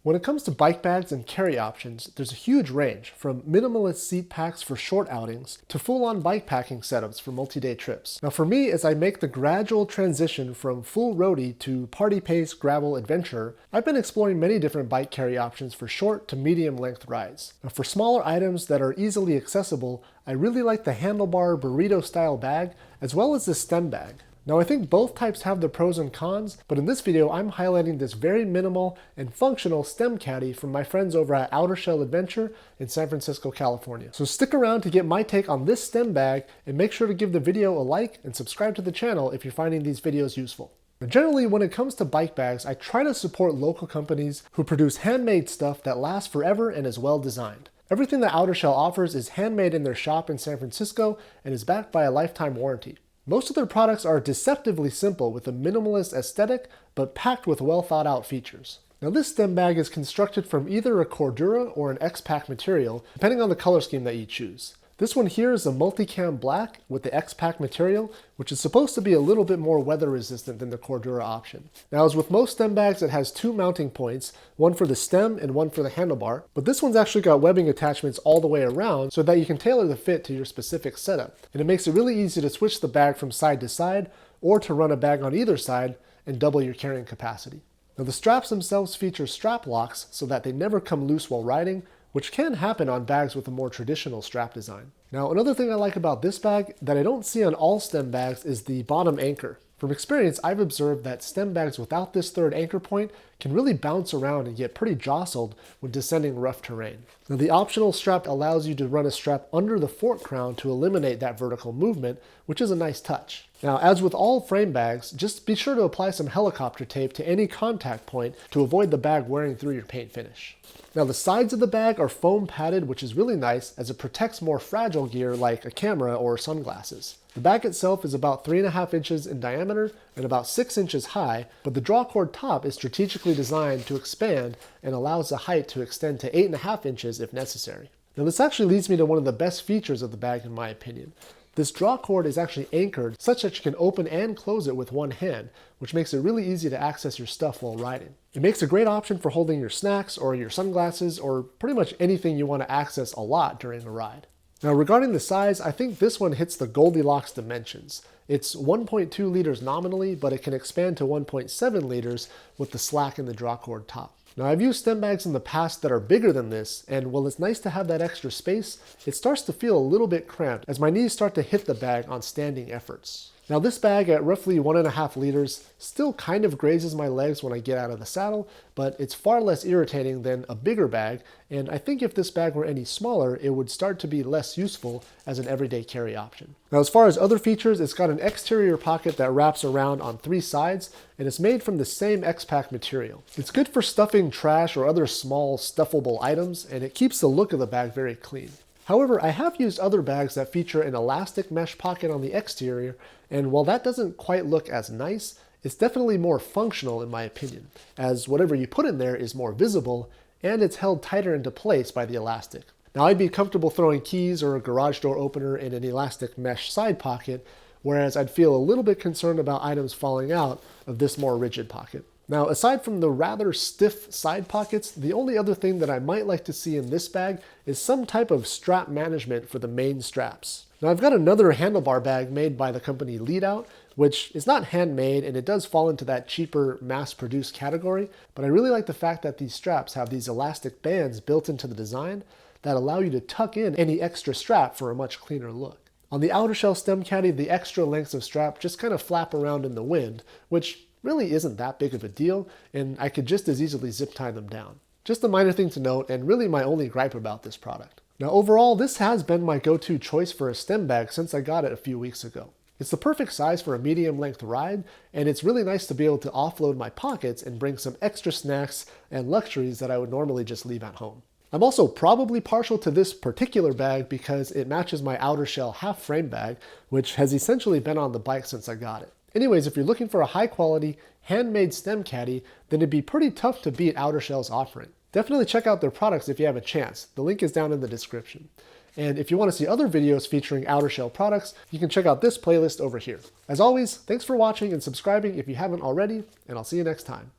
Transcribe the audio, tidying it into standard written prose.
When it comes to bike bags and carry options, there's a huge range, from minimalist seat packs for short outings to full-on bikepacking setups for multi-day trips. Now for me, as I make the gradual transition from full roadie to party pace gravel adventure, I've been exploring many different bike carry options for short to medium length rides. Now for smaller items that are easily accessible, I really like the handlebar burrito style bag as well as the stem bag. Now I think both types have their pros and cons, but in this video I'm highlighting this very minimal and functional Stem Caddy from my friends over at Outer Shell Adventure in San Francisco, California. So stick around to get my take on this stem bag, and make sure to give the video a like and subscribe to the channel if you're finding these videos useful. Now generally, when it comes to bike bags, I try to support local companies who produce handmade stuff that lasts forever and is well designed. Everything that Outer Shell offers is handmade in their shop in San Francisco and is backed by a lifetime warranty. Most of their products are deceptively simple with a minimalist aesthetic, but packed with well thought out features. Now this stem bag is constructed from either a Cordura or an X-Pack material, depending on the color scheme that you choose. This one here is a multicam black with the X-Pack material, which is supposed to be a little bit more weather resistant than the Cordura option. Now as with most stem bags, it has two mounting points, one for the stem and one for the handlebar, but this one's actually got webbing attachments all the way around so that you can tailor the fit to your specific setup. And it makes it really easy to switch the bag from side to side or to run a bag on either side and double your carrying capacity. Now the straps themselves feature strap locks so that they never come loose while riding, which can happen on bags with a more traditional strap design. Now, another thing I like about this bag that I don't see on all stem bags is the bottom anchor. From experience, I've observed that stem bags without this third anchor point can really bounce around and get pretty jostled when descending rough terrain. Now, the optional strap allows you to run a strap under the fork crown to eliminate that vertical movement, which is a nice touch. Now, as with all frame bags, just be sure to apply some helicopter tape to any contact point to avoid the bag wearing through your paint finish. Now the sides of the bag are foam padded, which is really nice as it protects more fragile gear like a camera or sunglasses. The bag itself is about 3.5 inches in diameter and about 6 inches high, but the drawcord top is strategically designed to expand and allows the height to extend to 8.5 inches if necessary. Now this actually leads me to one of the best features of the bag in my opinion. This drawcord is actually anchored such that you can open and close it with one hand, which makes it really easy to access your stuff while riding. It makes a great option for holding your snacks or your sunglasses or pretty much anything you want to access a lot during a ride. Now regarding the size, I think this one hits the Goldilocks dimensions. It's 1.2 liters nominally, but it can expand to 1.7 liters with the slack in the drawcord top. Now I've used stem bags in the past that are bigger than this, and while it's nice to have that extra space, it starts to feel a little bit cramped as my knees start to hit the bag on standing efforts. Now this bag at roughly 1.5 liters still kind of grazes my legs when I get out of the saddle, but it's far less irritating than a bigger bag, and I think if this bag were any smaller, it would start to be less useful as an everyday carry option. Now as far as other features, it's got an exterior pocket that wraps around on 3 sides, and it's made from the same X-Pack material. It's good for stuffing trash or other small stuffable items, and it keeps the look of the bag very clean. However, I have used other bags that feature an elastic mesh pocket on the exterior, and while that doesn't quite look as nice, it's definitely more functional in my opinion, as whatever you put in there is more visible, and it's held tighter into place by the elastic. Now I'd be comfortable throwing keys or a garage door opener in an elastic mesh side pocket, whereas I'd feel a little bit concerned about items falling out of this more rigid pocket. Now, aside from the rather stiff side pockets, the only other thing that I might like to see in this bag is some type of strap management for the main straps. Now, I've got another handlebar bag made by the company Leadout, which is not handmade and it does fall into that cheaper mass-produced category, but I really like the fact that these straps have these elastic bands built into the design that allow you to tuck in any extra strap for a much cleaner look. On the Outer Shell Stem Caddy, the extra lengths of strap just kind of flap around in the wind, which really isn't that big of a deal, and I could just as easily zip tie them down. Just a minor thing to note, and really my only gripe about this product. Now overall, this has been my go-to choice for a stem bag since I got it a few weeks ago. It's the perfect size for a medium length ride, and it's really nice to be able to offload my pockets and bring some extra snacks and luxuries that I would normally just leave at home. I'm also probably partial to this particular bag because it matches my Outer Shell half frame bag, which has essentially been on the bike since I got it. Anyways, if you're looking for a high quality, handmade Stem Caddy, then it'd be pretty tough to beat Outer Shell's offering. Definitely check out their products if you have a chance. The link is down in the description. And if you want to see other videos featuring Outer Shell products, you can check out this playlist over here. As always, thanks for watching and subscribing if you haven't already, and I'll see you next time.